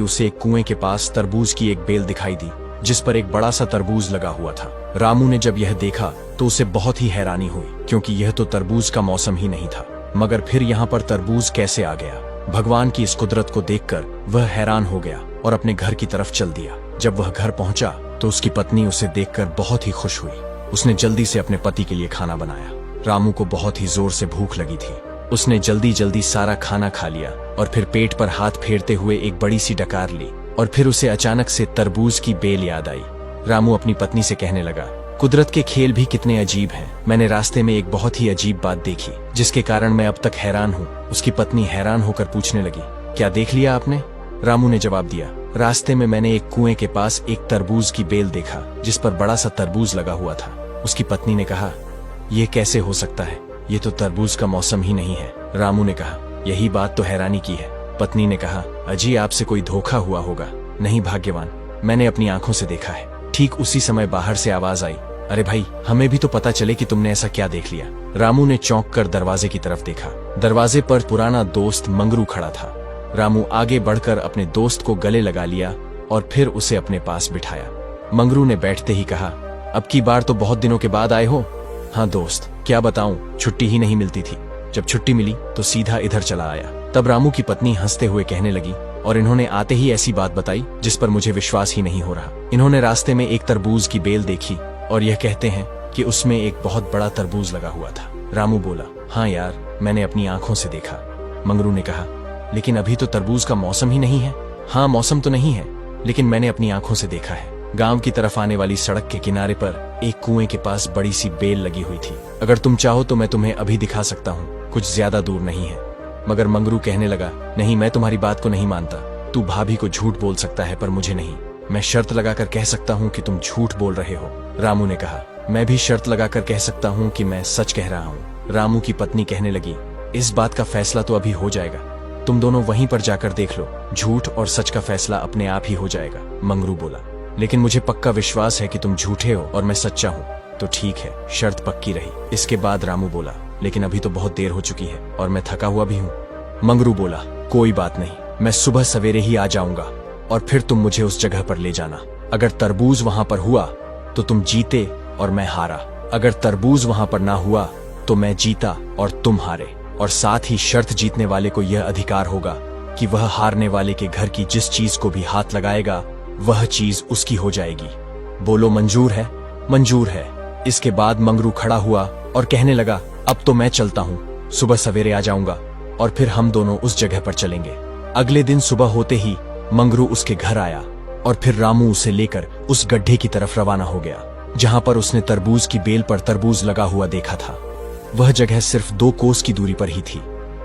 कि उसे एक कुएं के पास तरबूज की एक बेल दिखाई दी जिस पर एक बड़ा सा तरबूज लगा हुआ था। रामू ने जब यह देखा तो उसे बहुत ही हैरानी हुई, क्योंकि यह तो तरबूज का मौसम ही नहीं था। मगर फिर यहाँ पर तरबूज कैसे आ गया? भगवान की इस कुदरत को देखकर वह हैरान हो गया और अपने घर की तरफ चल दिया। जब वह घर पहुंचा तो उसकी पत्नी उसे देखकर बहुत ही खुश हुई। उसने जल्दी से अपने पति के लिए खाना बनाया। रामू को बहुत ही जोर से भूख लगी थी। उसने जल्दी जल्दी सारा खाना खा लिया और फिर पेट पर हाथ फेरते हुए एक बड़ी सी डकार ली और फिर उसे अचानक से तरबूज की बेल याद आई। रामू अपनी पत्नी से कहने लगा, कुदरत के खेल भी कितने अजीब हैं। मैंने रास्ते में एक बहुत ही अजीब बात देखी जिसके कारण मैं अब तक हैरान हूँ। उसकी पत्नी हैरान होकर पूछने लगी, क्या देख लिया आपने? रामू ने जवाब दिया, रास्ते में मैंने एक कुएं के पास एक तरबूज की बेल देखा जिस पर बड़ा सा तरबूज लगा हुआ था। उसकी पत्नी ने कहा, यह कैसे हो सकता है? ये तो तरबूज का मौसम ही नहीं है। रामू ने कहा, यही बात तो हैरानी की है। पत्नी ने कहा, अजी आपसे कोई धोखा हुआ होगा। नहीं भाग्यवान, मैंने अपनी आंखों से देखा है। ठीक उसी समय बाहर से आवाज आई, अरे भाई, हमें भी तो पता चले कि तुमने ऐसा क्या देख लिया। रामू ने चौंक कर दरवाजे की तरफ देखा। दरवाजे पर पुराना दोस्त मंगरू खड़ा था। रामू आगे बढ़कर अपने दोस्त को गले लगा लिया और फिर उसे अपने पास बिठाया। मंगरू ने बैठते ही कहा, अब की बार तो बहुत दिनों के बाद आए हो। हाँ दोस्त, क्या बताऊं, छुट्टी ही नहीं मिलती थी। जब छुट्टी मिली तो सीधा इधर चला आया। तब रामू की पत्नी हंसते हुए कहने लगी, और इन्होंने आते ही ऐसी बात बताई जिस पर मुझे विश्वास ही नहीं हो रहा। इन्होंने रास्ते में एक तरबूज की बेल देखी और यह कहते हैं कि उसमें एक बहुत बड़ा तरबूज लगा हुआ था। रामू बोला, हाँ यार, मैंने अपनी आंखों से देखा। मंगरू ने कहा, लेकिन अभी तो तरबूज का मौसम ही नहीं है। हाँ, मौसम तो नहीं है, लेकिन मैंने अपनी आंखों से देखा है। गांव की तरफ आने वाली सड़क के किनारे पर एक कुएं के पास बड़ी सी बेल लगी हुई थी। अगर तुम चाहो तो मैं तुम्हें अभी दिखा सकता हूँ, कुछ ज्यादा दूर नहीं है। मगर मंगरू कहने लगा, नहीं, मैं तुम्हारी बात को नहीं मानता। तू भाभी को झूठ बोल सकता है पर मुझे नहीं। मैं शर्त लगाकर कह सकता हूँ कि तुम झूठ बोल रहे हो। रामू ने कहा, मैं भी शर्त लगाकर कह सकता हूँ कि मैं सच कह रहा हूँ। रामू की पत्नी कहने लगी, इस बात का फैसला तो अभी हो जाएगा, तुम दोनों वहीं पर जाकर देख लो। झूठ और सच का फैसला अपने आप ही हो जाएगा। मंगरू बोला, लेकिन मुझे पक्का विश्वास है कि तुम झूठे हो और मैं सच्चा हूँ। तो ठीक है, शर्त पक्की रही। इसके बाद रामू बोला, लेकिन अभी तो बहुत देर हो चुकी है और मैं थका हुआ भी हूँ। मंगरू बोला, कोई बात नहीं, मैं सुबह सवेरे ही आ जाऊंगा और फिर तुम मुझे उस जगह पर ले जाना। अगर तरबूज वहां पर हुआ तो तुम जीते और मैं हारा। अगर तरबूज वहां पर ना हुआ तो मैं जीता और तुम हारे। और साथ ही शर्त जीतने वाले को यह अधिकार होगा कि वह हारने वाले के घर की जिस चीज को भी हाथ लगाएगा वह चीज उसकी हो जाएगी। बोलो, मंजूर है? मंजूर है। इसके बाद मंगरू खड़ा हुआ और कहने लगा, अब तो मैं चलता हूँ, सुबह सवेरे आ जाऊंगा और फिर हम दोनों उस जगह पर चलेंगे। अगले दिन सुबह होते ही मंगरू उसके घर आया और फिर रामू उसे लेकर उस गड्ढे की तरफ रवाना हो गया जहां पर उसने तरबूज की बेल पर तरबूज लगा हुआ देखा था। वह जगह सिर्फ 2 कोस की दूरी पर ही थी।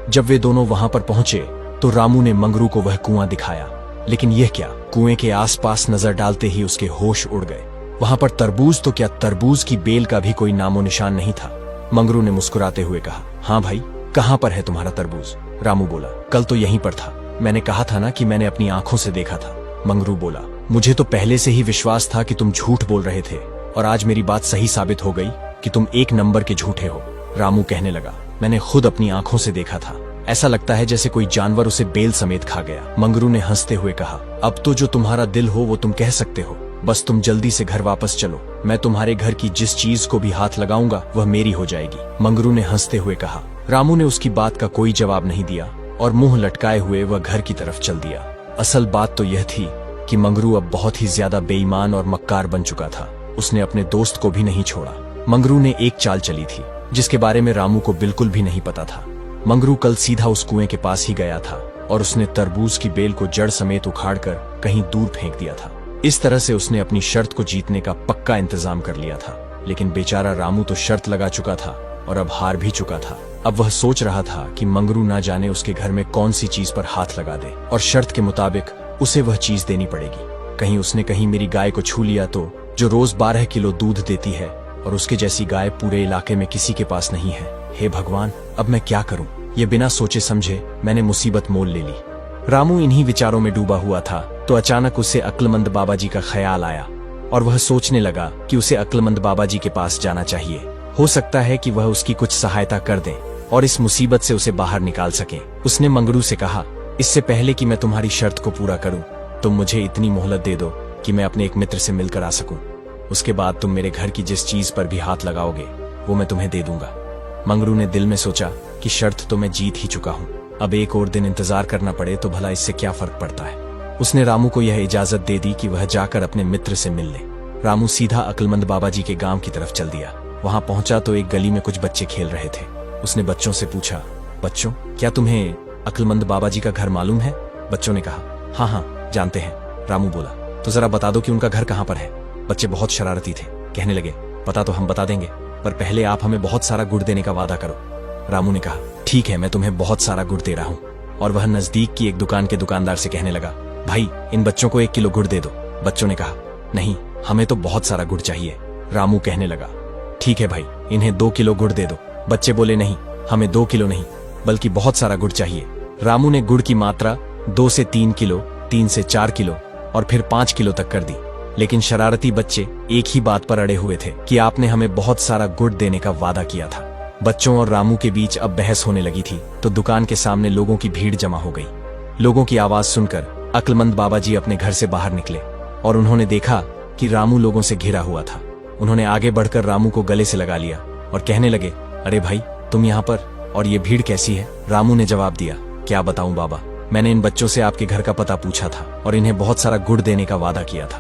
जब वे दोनों वहां पर पहुंचे तो रामू ने मंगरू को वह कुआं दिखाया, लेकिन यह क्या, कुएं के आसपास नजर डालते ही उसके होश उड़ गए। वहां पर तरबूज तो क्या, तरबूज की बेल का भी कोई नामो निशान नहीं था। मंगरू ने मुस्कुराते हुए कहा, हाँ भाई, कहां पर है तुम्हारा तरबूज? रामू बोला, कल तो यहीं पर था। मैंने कहा था ना कि मैंने अपनी आंखों से देखा था। मंगरू बोला, मुझे तो पहले से ही विश्वास था कि तुम झूठ बोल रहे थे और आज मेरी बात सही साबित हो गई कि तुम 1 नंबर के झूठे हो। रामू कहने लगा, मैंने खुद अपनी आंखों से देखा था। ऐसा लगता है जैसे कोई जानवर उसे बेल समेत खा गया। मंगरू ने हंसते हुए कहा, अब तो जो तुम्हारा दिल हो वो तुम कह सकते हो। बस तुम जल्दी से घर वापस चलो, मैं तुम्हारे घर की जिस चीज को भी हाथ लगाऊंगा वह मेरी हो जाएगी। मंगरू ने हंसते हुए कहा। रामू ने उसकी बात का कोई जवाब नहीं दिया और मुंह लटकाए हुए वह घर की तरफ चल दिया। असल बात तो यह थी कि मंगरू अब बहुत ही ज्यादा बेईमान और मक्कार बन चुका था। उसने अपने दोस्त को भी नहीं छोड़ा। मंगरू ने एक चाल चली थी जिसके बारे में रामू को बिल्कुल भी नहीं पता था। मंगरू कल सीधा उस कुएं के पास ही गया था और उसने तरबूज की बेल को जड़ समेत उखाड़कर कहीं दूर फेंक दिया था। इस तरह से उसने अपनी शर्त को जीतने का पक्का इंतजाम कर लिया था। लेकिन बेचारा रामू तो शर्त लगा चुका था और अब हार भी चुका था। अब वह सोच रहा था कि मंगरू ना जाने उसके घर में कौन सी चीज पर हाथ लगा दे और शर्त के मुताबिक उसे वह चीज देनी पड़ेगी। कहीं उसने कहीं मेरी गाय को छू लिया तो, जो रोज 12 किलो दूध देती है और उसके जैसी गाय पूरे इलाके में किसी के पास नहीं है। हे भगवान, अब मैं क्या करूं? ये बिना सोचे समझे मैंने मुसीबत मोल ले ली। रामू इन्हीं विचारों में डूबा हुआ था तो अचानक उसे अक्लमंद बाबा जी का ख्याल आया और वह सोचने लगा कि उसे अक्लमंद बाबा जी के पास जाना चाहिए। हो सकता है कि वह उसकी कुछ सहायता कर दें और इस मुसीबत से उसे बाहर निकाल सकें। उसने मंगरू से कहा, इससे पहले कि मैं तुम्हारी शर्त को पूरा करूं, तुम मुझे इतनी मोहलत दे दो कि मैं अपने एक मित्र से मिलकर आ सकूं। उसके बाद तुम मेरे घर की जिस चीज पर भी हाथ लगाओगे वो मैं तुम्हें दे दूंगा। मंगरू ने दिल में सोचा कि शर्त तो मैं जीत ही चुका हूं, अब एक और दिन इंतजार करना पड़े तो भला इससे क्या फर्क पड़ता है। उसने रामू को यह इजाजत दे दी कि वह जाकर अपने मित्र से मिल ले। रामू सीधा अक्लमंद बाबा जी के गांव की तरफ चल दिया। वहां पहुंचा तो एक गली में कुछ बच्चे खेल रहे थे। उसने बच्चों से पूछा, बच्चों क्या तुम्हें अक्लमंद बाबा जी का घर मालूम है? बच्चों ने कहा, हाँ हाँ जानते हैं। रामू बोला, तो जरा बता दो कि उनका घर कहाँ पर है। बच्चे बहुत शरारती थे, कहने लगे, पता तो हम बता देंगे, पर पहले आप हमें बहुत सारा गुड़ देने का वादा करो। रामू ने कहा, ठीक है, मैं तुम्हें बहुत सारा गुड़ दे रहा हूँ। और वह नजदीक की एक दुकान के दुकानदार से कहने लगा, भाई इन बच्चों को 1 किलो गुड़ दे दो। बच्चों ने कहा, नहीं हमें तो बहुत सारा गुड़ चाहिए। रामू कहने लगा, ठीक है भाई, इन्हें 2 किलो गुड़ दे दो। बच्चे बोले, नहीं हमें 2 किलो नहीं बल्कि बहुत सारा गुड़ चाहिए। रामू ने गुड़ की मात्रा 2 से 3 किलो, 3 से 4 किलो और फिर 5 किलो तक कर दी। लेकिन शरारती बच्चे एक ही बात पर अड़े हुए थे कि आपने हमें बहुत सारा गुड़ देने का वादा किया था। बच्चों और रामू के बीच अब बहस होने लगी थी तो दुकान के सामने लोगों की भीड़ जमा हो गई। लोगों की आवाज सुनकर अक्लमंद बाबा जी अपने घर से बाहर निकले और उन्होंने देखा कि रामू लोगों से घिरा हुआ था। उन्होंने आगे बढ़कर रामू को गले से लगा लिया और कहने लगे, अरे भाई तुम यहाँ पर, और ये भीड़ कैसी है? रामू ने जवाब दिया, क्या बताऊं बाबा, मैंने इन बच्चों से आपके घर का पता पूछा था और इन्हें बहुत सारा गुड़ देने का वादा किया था।